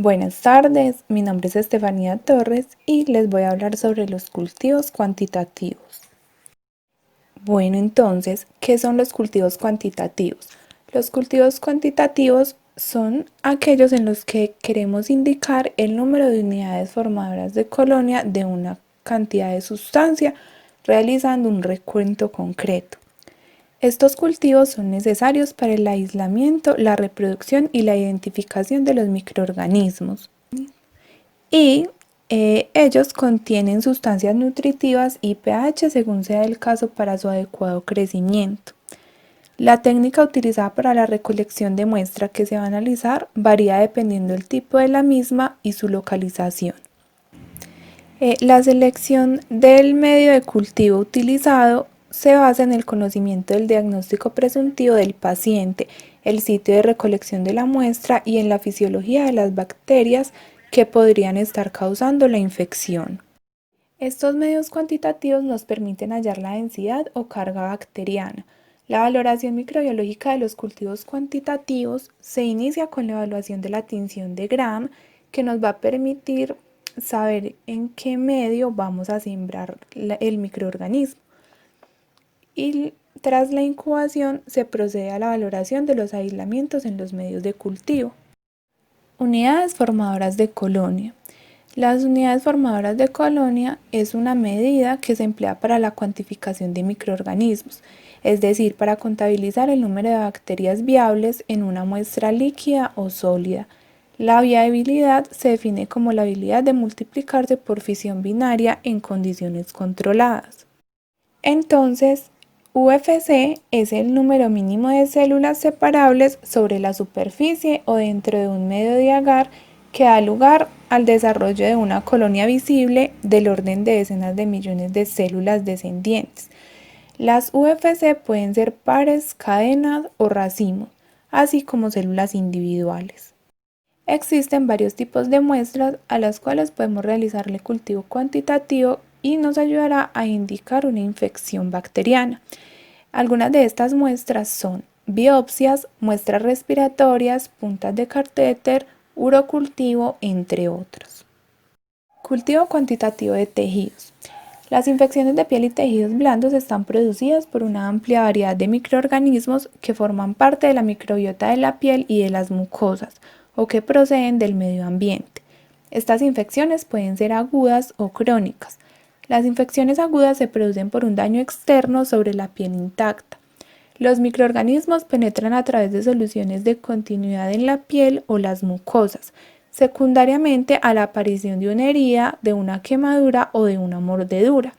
Buenas tardes, mi nombre es Estefanía Torres y les voy a hablar sobre los cultivos cuantitativos. Bueno, entonces, ¿qué son los cultivos cuantitativos? Los cultivos cuantitativos son aquellos en los que queremos indicar el número de unidades formadoras de colonia de una cantidad de sustancia, realizando un recuento concreto. Estos cultivos son necesarios para el aislamiento, la reproducción y la identificación de los microorganismos. Y ellos contienen sustancias nutritivas y pH según sea el caso para su adecuado crecimiento. La técnica utilizada para la recolección de muestra que se va a analizar varía dependiendo del tipo de la misma y su localización. La selección del medio de cultivo utilizado se basa en el conocimiento del diagnóstico presuntivo del paciente, el sitio de recolección de la muestra y en la fisiología de las bacterias que podrían estar causando la infección. Estos medios cuantitativos nos permiten hallar la densidad o carga bacteriana. La valoración microbiológica de los cultivos cuantitativos se inicia con la evaluación de la tinción de Gram, que nos va a permitir saber en qué medio vamos a sembrar el microorganismo. Y tras la incubación se procede a la valoración de los aislamientos en los medios de cultivo. Unidades formadoras de colonia. Las unidades formadoras de colonia es una medida que se emplea para la cuantificación de microorganismos, es decir, para contabilizar el número de bacterias viables en una muestra líquida o sólida. La viabilidad se define como la habilidad de multiplicarse por fisión binaria en condiciones controladas. Entonces, UFC es el número mínimo de células separables sobre la superficie o dentro de un medio de agar que da lugar al desarrollo de una colonia visible del orden de decenas de millones de células descendientes. Las UFC pueden ser pares, cadenas o racimos, así como células individuales. Existen varios tipos de muestras a las cuales podemos realizarle cultivo cuantitativo y nos ayudará a indicar una infección bacteriana. Algunas de estas muestras son biopsias, muestras respiratorias, puntas de catéter, urocultivo, entre otros. Cultivo cuantitativo de tejidos. Las infecciones de piel y tejidos blandos están producidas por una amplia variedad de microorganismos que forman parte de la microbiota de la piel y de las mucosas, o que proceden del medio ambiente. Estas infecciones pueden ser agudas o crónicas. Las infecciones agudas se producen por un daño externo sobre la piel intacta. Los microorganismos penetran a través de soluciones de continuidad en la piel o las mucosas, secundariamente a la aparición de una herida, de una quemadura o de una mordedura,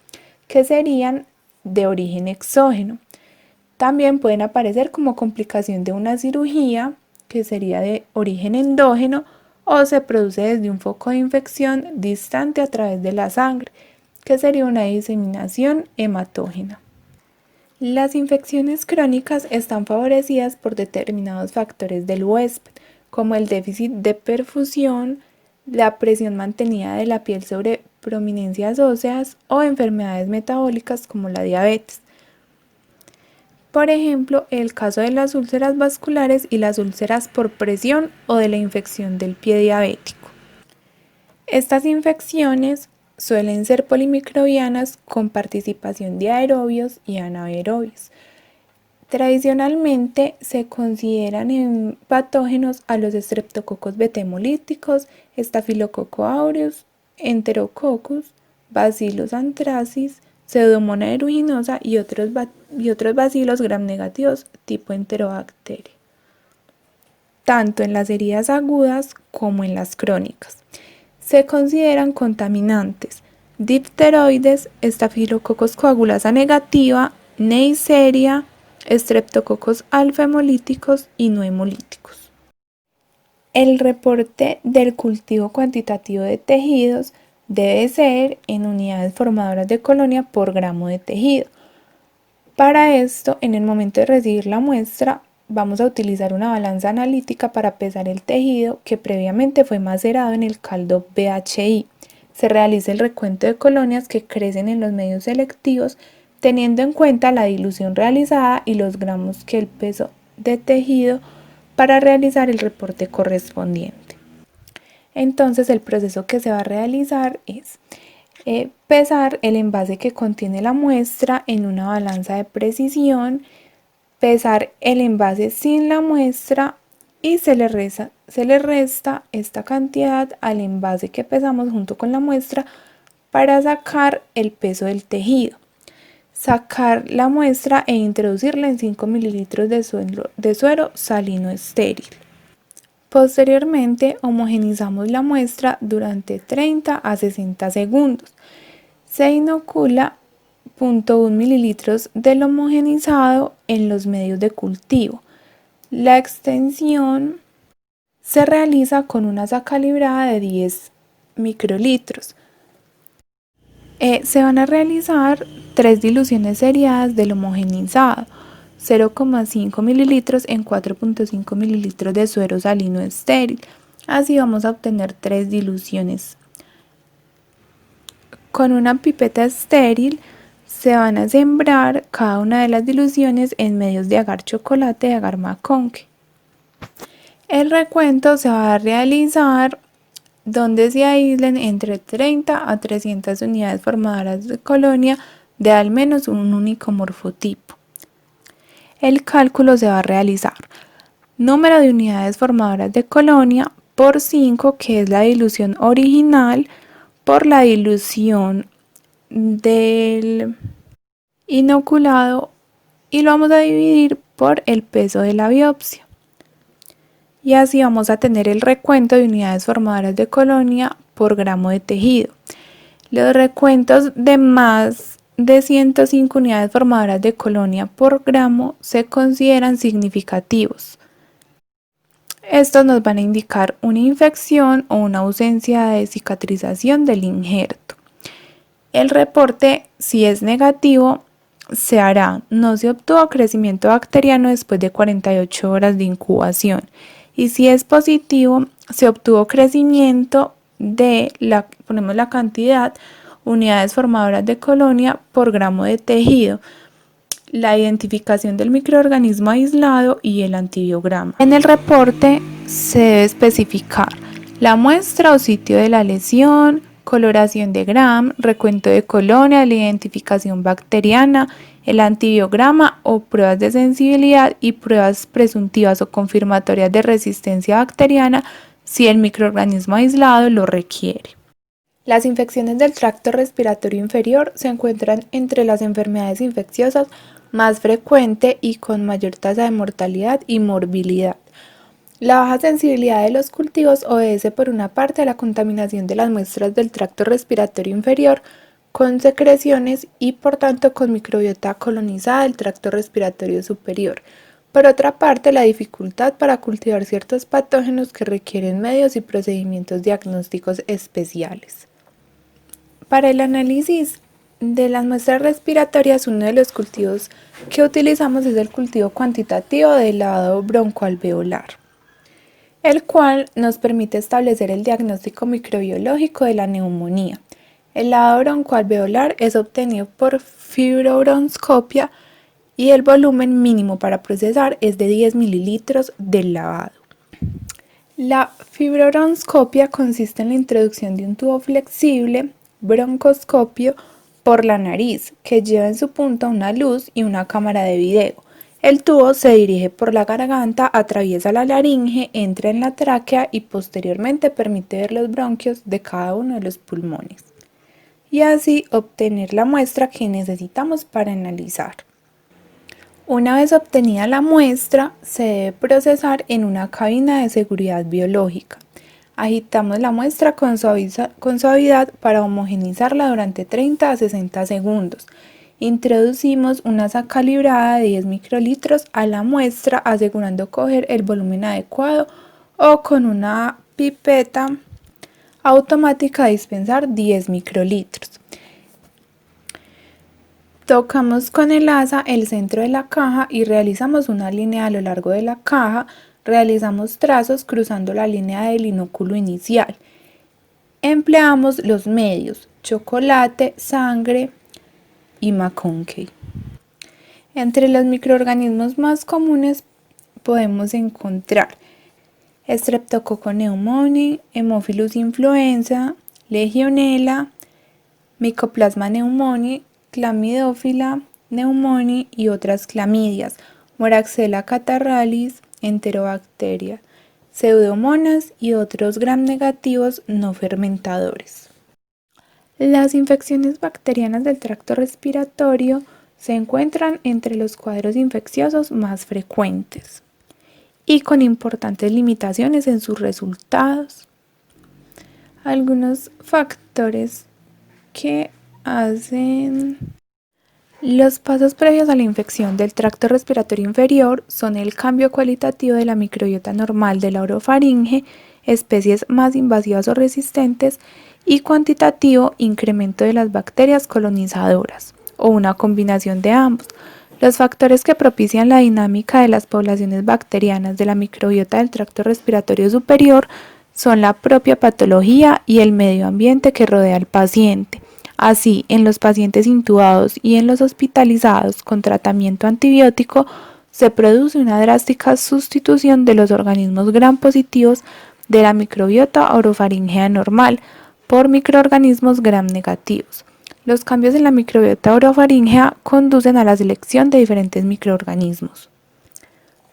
que serían de origen exógeno. También pueden aparecer como complicación de una cirugía, que sería de origen endógeno, o se produce desde un foco de infección distante a través de la sangre, que sería una diseminación hematógena. Las infecciones crónicas están favorecidas por determinados factores del huésped, como el déficit de perfusión, la presión mantenida de la piel sobre prominencias óseas o enfermedades metabólicas como la diabetes. Por ejemplo, el caso de las úlceras vasculares y las úlceras por presión o de la infección del pie diabético. Estas infecciones suelen ser polimicrobianas con participación de aerobios y anaerobios. Tradicionalmente se consideran patógenos a los Streptococcus betemolíticos, Staphylococcus aureus, Enterococcus, Bacillus anthracis, Pseudomonas aeruginosa y otros bacilos gram negativos tipo Enterobacteria, tanto en las heridas agudas como en las crónicas. Se consideran contaminantes dipteroides, Staphylococcus coagulasa negativa, Neisseria, Streptococcus alfa hemolíticos y no hemolíticos. El reporte del cultivo cuantitativo de tejidos debe ser en unidades formadoras de colonia por gramo de tejido. Para esto, en el momento de recibir la muestra, vamos a utilizar una balanza analítica para pesar el tejido que previamente fue macerado en el caldo BHI. Se realiza el recuento de colonias que crecen en los medios selectivos, teniendo en cuenta la dilución realizada y los gramos que el peso de tejido para realizar el reporte correspondiente. Entonces el proceso que se va a realizar es pesar el envase que contiene la muestra en una balanza de precisión, pesar el envase sin la muestra y se le resta esta cantidad al envase que pesamos junto con la muestra para sacar el peso del tejido. Sacar la muestra e introducirla en 5 mililitros de suero salino estéril. Posteriormente, homogenizamos la muestra durante 30 a 60 segundos. Se inocula 0,1 mililitros del homogenizado en los medios de cultivo. La extensión se realiza con una asa calibrada de 10 microlitros. Se van a realizar 3 diluciones seriadas del homogenizado, 0,5 mililitros en 4,5 mililitros de suero salino estéril. Así vamos a obtener 3 diluciones. Con una pipeta estéril se van a sembrar cada una de las diluciones en medios de agar chocolate de agar maconque. El recuento se va a realizar donde se aíslen entre 30 a 300 unidades formadoras de colonia de al menos un único morfotipo. El cálculo se va a realizar número de unidades formadoras de colonia por 5, que es la dilución original, por la dilución del inoculado, y lo vamos a dividir por el peso de la biopsia. Y así vamos a tener el recuento de unidades formadoras de colonia por gramo de tejido. Los recuentos de más de 105 unidades formadoras de colonia por gramo se consideran significativos. Estos nos van a indicar una infección o una ausencia de cicatrización del injerto. El reporte, si es negativo, se hará: no se obtuvo crecimiento bacteriano después de 48 horas de incubación. Y si es positivo, se obtuvo crecimiento de ponemos la cantidad, unidades formadoras de colonia por gramo de tejido, la identificación del microorganismo aislado y el antibiograma. En el reporte se debe especificar la muestra o sitio de la lesión, coloración de Gram, recuento de colonia, la identificación bacteriana, el antibiograma o pruebas de sensibilidad y pruebas presuntivas o confirmatorias de resistencia bacteriana si el microorganismo aislado lo requiere. Las infecciones del tracto respiratorio inferior se encuentran entre las enfermedades infecciosas más frecuentes y con mayor tasa de mortalidad y morbilidad. La baja sensibilidad de los cultivos obedece por una parte a la contaminación de las muestras del tracto respiratorio inferior con secreciones y por tanto con microbiota colonizada del tracto respiratorio superior. Por otra parte, la dificultad para cultivar ciertos patógenos que requieren medios y procedimientos diagnósticos especiales. Para el análisis de las muestras respiratorias, uno de los cultivos que utilizamos es el cultivo cuantitativo del lavado broncoalveolar, el cual nos permite establecer el diagnóstico microbiológico de la neumonía. El lavado broncoalveolar es obtenido por fibrobroncoscopia y el volumen mínimo para procesar es de 10 mililitros del lavado. La fibrobroncoscopia consiste en la introducción de un tubo flexible, broncoscopio, por la nariz, que lleva en su punta una luz y una cámara de video. El tubo se dirige por la garganta, atraviesa la laringe, entra en la tráquea y posteriormente permite ver los bronquios de cada uno de los pulmones, y así obtener la muestra que necesitamos para analizar. Una vez obtenida la muestra, se debe procesar en una cabina de seguridad biológica. Agitamos la muestra con suavidad para homogenizarla durante 30 a 60 segundos. Introducimos una asa calibrada de 10 microlitros a la muestra, asegurando coger el volumen adecuado, o con una pipeta automática dispensar 10 microlitros. Tocamos con el asa el centro de la caja y realizamos una línea a lo largo de la caja. Realizamos trazos cruzando la línea del inóculo inicial. Empleamos los medios chocolate, sangre y maconque. Entre los microorganismos más comunes podemos encontrar Streptococcus pneumoniae, Haemophilus influenza, Legionella, Mycoplasma pneumoniae, Chlamydophila pneumoniae y otras clamidias, Moraxella catarrhalis, Enterobacteria, Pseudomonas y otros gram negativos no fermentadores. Las infecciones bacterianas del tracto respiratorio se encuentran entre los cuadros infecciosos más frecuentes y con importantes limitaciones en sus resultados. Algunos factores que hacen los pasos previos a la infección del tracto respiratorio inferior son el cambio cualitativo de la microbiota normal de la orofaringe, especies más invasivas o resistentes, y cuantitativo incremento de las bacterias colonizadoras, o una combinación de ambos. Los factores que propician la dinámica de las poblaciones bacterianas de la microbiota del tracto respiratorio superior son la propia patología y el medio ambiente que rodea al paciente. Así, en los pacientes intubados y en los hospitalizados con tratamiento antibiótico, se produce una drástica sustitución de los organismos gram positivos de la microbiota orofaringea normal por microorganismos gram negativos. Los cambios en la microbiota orofaringea conducen a la selección de diferentes microorganismos.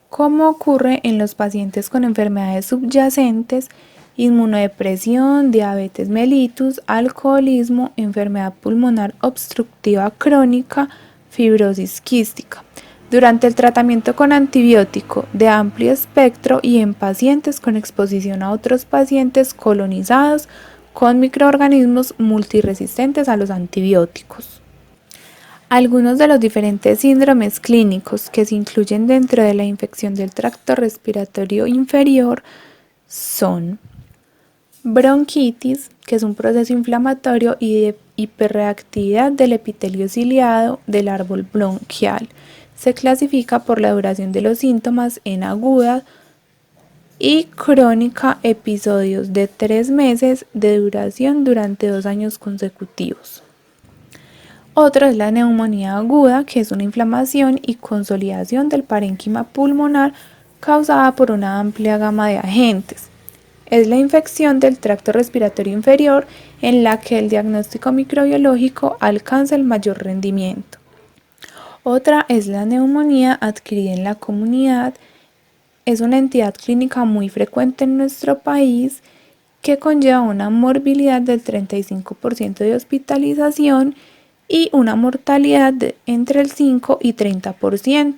Como ocurre en los pacientes con enfermedades subyacentes, inmunodepresión, diabetes mellitus, alcoholismo, enfermedad pulmonar obstructiva crónica, fibrosis quística, durante el tratamiento con antibiótico de amplio espectro y en pacientes con exposición a otros pacientes colonizados con microorganismos multiresistentes a los antibióticos. Algunos de los diferentes síndromes clínicos que se incluyen dentro de la infección del tracto respiratorio inferior son bronquitis, que es un proceso inflamatorio y de hiperreactividad del epitelio ciliado del árbol bronquial. Se clasifica por la duración de los síntomas en aguda y crónica, episodios de 3 meses de duración durante 2 años consecutivos. Otra es la neumonía aguda, que es una inflamación y consolidación del parénquima pulmonar causada por una amplia gama de agentes. Es la infección del tracto respiratorio inferior en la que el diagnóstico microbiológico alcanza el mayor rendimiento. Otra es la neumonía adquirida en la comunidad. Es una entidad clínica muy frecuente en nuestro país que conlleva una morbilidad del 35% de hospitalización y una mortalidad de entre el 5 y 30%.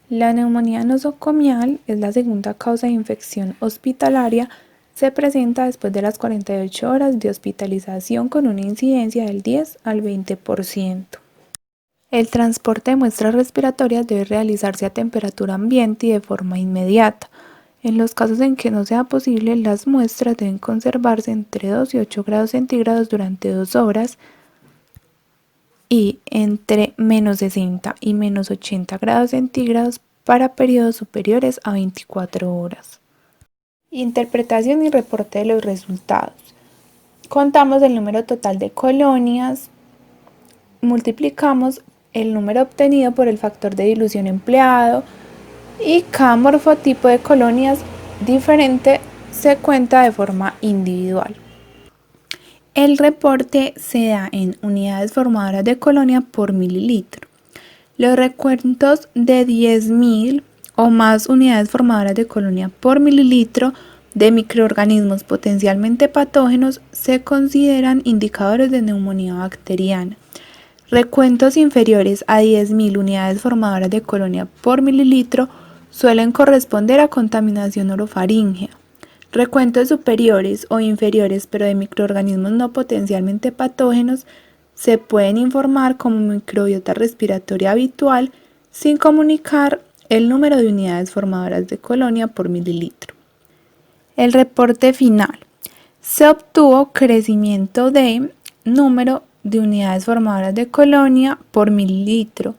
La neumonía nosocomial es la segunda causa de infección hospitalaria. Se presenta después de las 48 horas de hospitalización con una incidencia del 10 al 20%. El transporte de muestras respiratorias debe realizarse a temperatura ambiente y de forma inmediata. En los casos en que no sea posible, las muestras deben conservarse entre 2 y 8 grados centígrados durante 2 horas y entre menos 60 y menos 80 grados centígrados para periodos superiores a 24 horas. Interpretación y reporte de los resultados. Contamos el número total de colonias, multiplicamos el número obtenido por el factor de dilución empleado y cada morfotipo de colonias diferente se cuenta de forma individual. El reporte se da en unidades formadoras de colonia por mililitro. Los recuentos de 10.000 o más unidades formadoras de colonia por mililitro de microorganismos potencialmente patógenos se consideran indicadores de neumonía bacteriana. Recuentos inferiores a 10.000 unidades formadoras de colonia por mililitro suelen corresponder a contaminación orofaríngea. Recuentos superiores o inferiores pero de microorganismos no potencialmente patógenos se pueden informar como microbiota respiratoria habitual sin comunicar el número de unidades formadoras de colonia por mililitro. El reporte final. Se obtuvo crecimiento de número de unidades formadoras de colonia por mililitro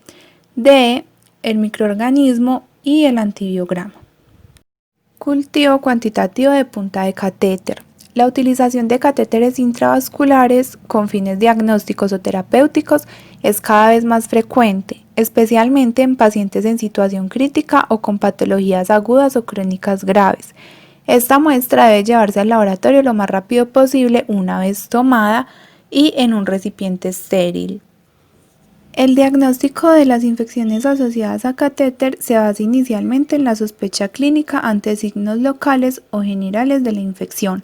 de el microorganismo y el antibiograma. Cultivo cuantitativo de punta de catéter. La utilización de catéteres intravasculares con fines diagnósticos o terapéuticos es cada vez más frecuente, especialmente en pacientes en situación crítica o con patologías agudas o crónicas graves. Esta muestra debe llevarse al laboratorio lo más rápido posible una vez tomada y en un recipiente estéril. El diagnóstico de las infecciones asociadas a catéter se basa inicialmente en la sospecha clínica ante signos locales o generales de la infección,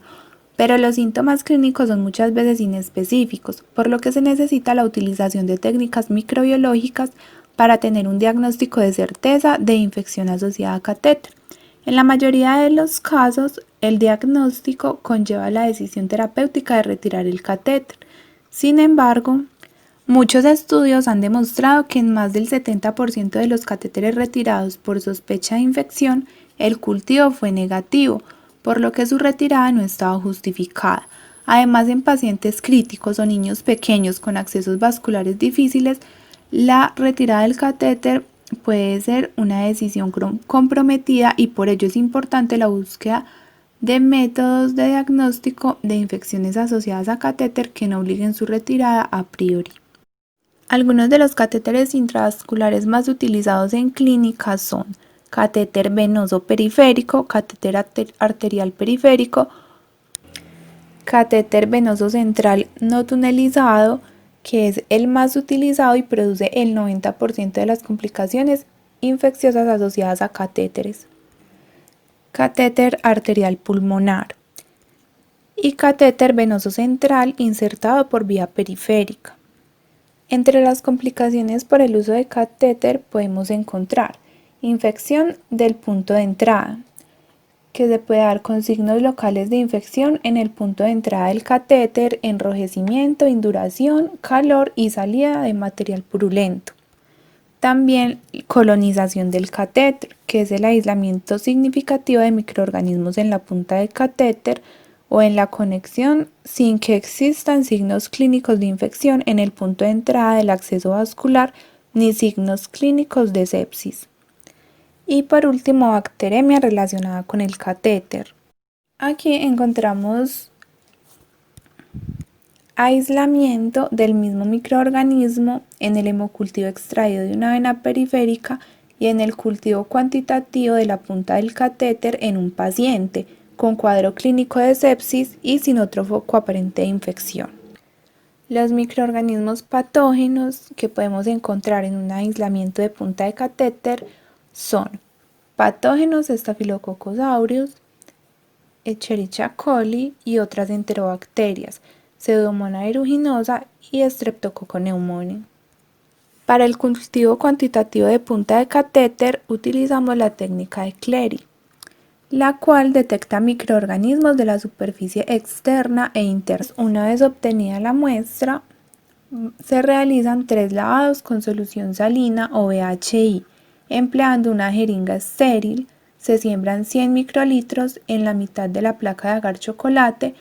pero los síntomas clínicos son muchas veces inespecíficos, por lo que se necesita la utilización de técnicas microbiológicas para tener un diagnóstico de certeza de infección asociada a catéter. En la mayoría de los casos, el diagnóstico conlleva la decisión terapéutica de retirar el catéter. Sin embargo, muchos estudios han demostrado que en más del 70% de los catéteres retirados por sospecha de infección, el cultivo fue negativo, por lo que su retirada no estaba justificada. Además, en pacientes críticos o niños pequeños con accesos vasculares difíciles, la retirada del catéter puede ser una decisión comprometida y por ello es importante la búsqueda de métodos de diagnóstico de infecciones asociadas a catéter que no obliguen su retirada a priori. Algunos de los catéteres intravasculares más utilizados en clínica son catéter venoso periférico, catéter arterial periférico, catéter venoso central no tunelizado, que es el más utilizado y produce el 90% de las complicaciones infecciosas asociadas a catéteres, catéter arterial pulmonar y catéter venoso central insertado por vía periférica. Entre las complicaciones por el uso de catéter podemos encontrar infección del punto de entrada, que se puede dar con signos locales de infección en el punto de entrada del catéter, enrojecimiento, induración, calor y salida de material purulento. También colonización del catéter, que es el aislamiento significativo de microorganismos en la punta del catéter o en la conexión sin que existan signos clínicos de infección en el punto de entrada del acceso vascular ni signos clínicos de sepsis. Y por último, bacteremia relacionada con el catéter. Aquí encontramos aislamiento del mismo microorganismo en el hemocultivo extraído de una vena periférica y en el cultivo cuantitativo de la punta del catéter en un paciente con cuadro clínico de sepsis y sin otro foco aparente de infección. Los microorganismos patógenos que podemos encontrar en un aislamiento de punta de catéter son patógenos Staphylococcus aureus, Escherichia coli y otras enterobacterias, Pseudomonas aeruginosa y Streptococcus pneumoniae. Para el cultivo cuantitativo de punta de catéter utilizamos la técnica de Clery, la cual detecta microorganismos de la superficie externa e interna. Una vez obtenida la muestra, se realizan 3 lavados con solución salina o BHI. Empleando una jeringa estéril, se siembran 100 microlitros en la mitad de la placa de agar chocolate.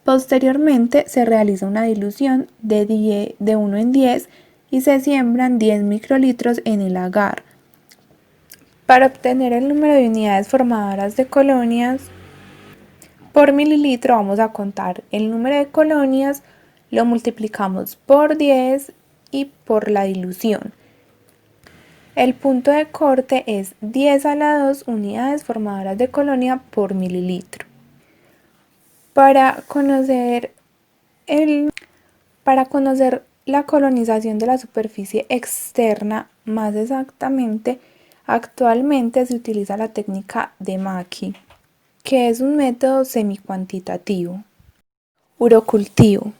Posteriormente se realiza una dilución de 1 en 10 y se siembran 10 microlitros en el agar. Para obtener el número de unidades formadoras de colonias por mililitro vamos a contar el número de colonias, lo multiplicamos por 10 y por la dilución. El punto de corte es 10 a la 2 unidades formadoras de colonia por mililitro. Para conocer la colonización de la superficie externa más exactamente, actualmente se utiliza la técnica de Mackey, que es un método semicuantitativo. Urocultivo.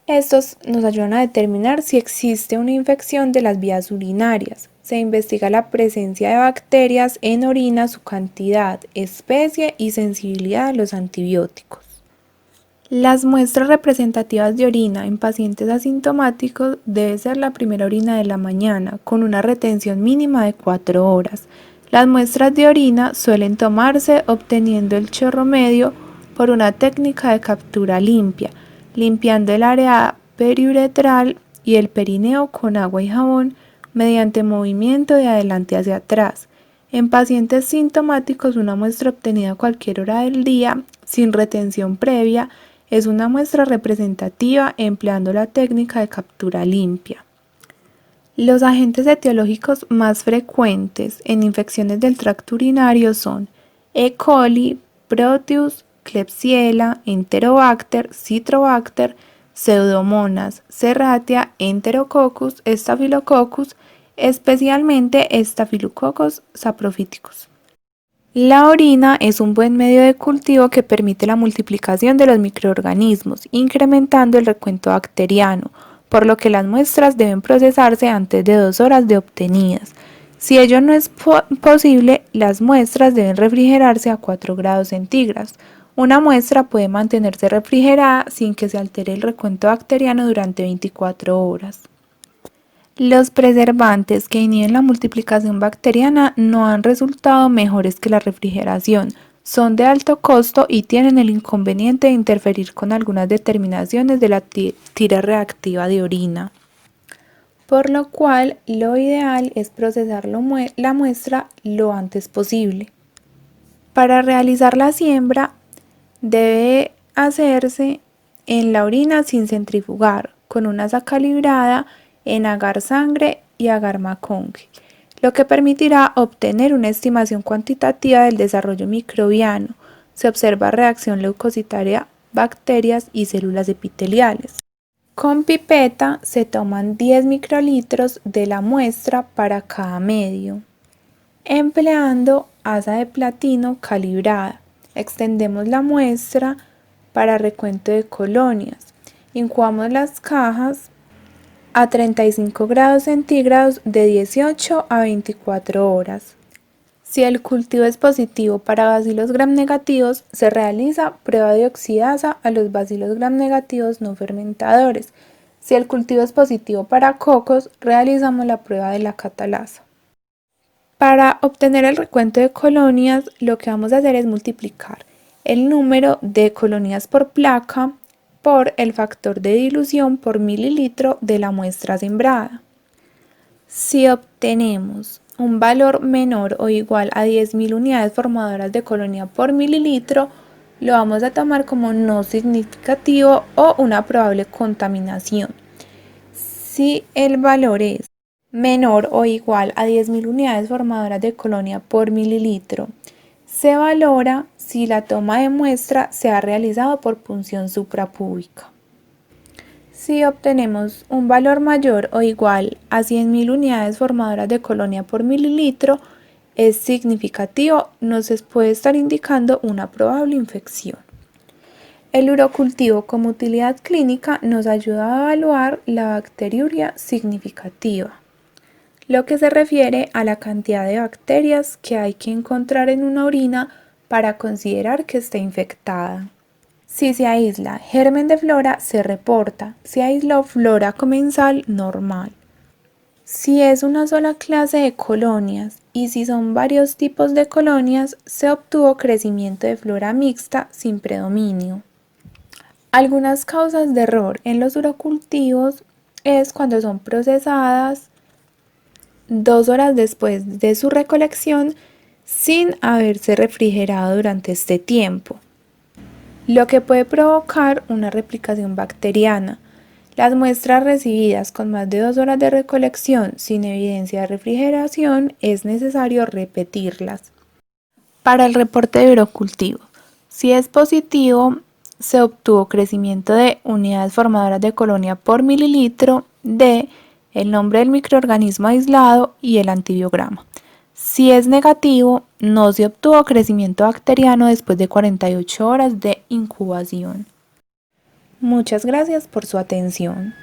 Estos nos ayudan a determinar si existe una infección de las vías urinarias. Se investiga la presencia de bacterias en orina, su cantidad, especie y sensibilidad a los antibióticos. Las muestras representativas de orina en pacientes asintomáticos debe ser la primera orina de la mañana, con una retención mínima de 4 horas. Las muestras de orina suelen tomarse obteniendo el chorro medio por una técnica de captura limpia, limpiando el área periuretral y el perineo con agua y jabón mediante movimiento de adelante hacia atrás. En pacientes sintomáticos, una muestra obtenida a cualquier hora del día, sin retención previa, es una muestra representativa empleando la técnica de captura limpia. Los agentes etiológicos más frecuentes en infecciones del tracto urinario son E. coli, Proteus, Klebsiella, Enterobacter, Citrobacter, Pseudomonas, Serratia, Enterococcus, Staphylococcus, especialmente Staphylococcus saprophyticus. La orina es un buen medio de cultivo que permite la multiplicación de los microorganismos, incrementando el recuento bacteriano, por lo que las muestras deben procesarse antes de 2 horas de obtenidas. Si ello no es posible, las muestras deben refrigerarse a 4 grados centígrados. Una muestra puede mantenerse refrigerada sin que se altere el recuento bacteriano durante 24 horas. Los preservantes que inhiben la multiplicación bacteriana no han resultado mejores que la refrigeración, son de alto costo y tienen el inconveniente de interferir con algunas determinaciones de la tira reactiva de orina, por lo cual lo ideal es procesar la muestra lo antes posible. Para realizar la siembra debe hacerse en la orina sin centrifugar, con una asa calibrada en agar sangre y agar Maconque, lo que permitirá obtener una estimación cuantitativa del desarrollo microbiano. Se observa reacción leucocitaria, bacterias y células epiteliales. Con pipeta se toman 10 microlitros de la muestra para cada medio, empleando asa de platino calibrada. Extendemos la muestra para recuento de colonias. Incubamos las cajas a 35 grados centígrados de 18 a 24 horas. Si el cultivo es positivo para bacilos gram negativos, se realiza prueba de oxidasa a los bacilos gram negativos no fermentadores. Si el cultivo es positivo para cocos, realizamos la prueba de la catalasa. Para obtener el recuento de colonias, lo que vamos a hacer es multiplicar el número de colonias por placa por el factor de dilución por mililitro de la muestra sembrada. Si obtenemos un valor menor o igual a 10.000 unidades formadoras de colonia por mililitro, lo vamos a tomar como no significativo o una probable contaminación. Si el valor es menor o igual a 10.000 unidades formadoras de colonia por mililitro, se valora si la toma de muestra se ha realizado por punción suprapúbica. Si obtenemos un valor mayor o igual a 100.000 unidades formadoras de colonia por mililitro, es significativo, nos puede estar indicando una probable infección. El urocultivo como utilidad clínica nos ayuda a evaluar la bacteriuria significativa, lo que se refiere a la cantidad de bacterias que hay que encontrar en una orina para considerar que está infectada. Si se aísla germen de flora, se reporta. Si aisló flora comensal, normal. Si es una sola clase de colonias y si son varios tipos de colonias, se obtuvo crecimiento de flora mixta sin predominio. Algunas causas de error en los urocultivos es cuando son procesadas 2 horas después de su recolección sin haberse refrigerado durante este tiempo, lo que puede provocar una replicación bacteriana. Las muestras recibidas con más de 2 horas de recolección sin evidencia de refrigeración es necesario repetirlas. Para el reporte de urocultivo, si es positivo, se obtuvo crecimiento de unidades formadoras de colonia por mililitro de el nombre del microorganismo aislado y el antibiograma. Si es negativo, no se obtuvo crecimiento bacteriano después de 48 horas de incubación. Muchas gracias por su atención.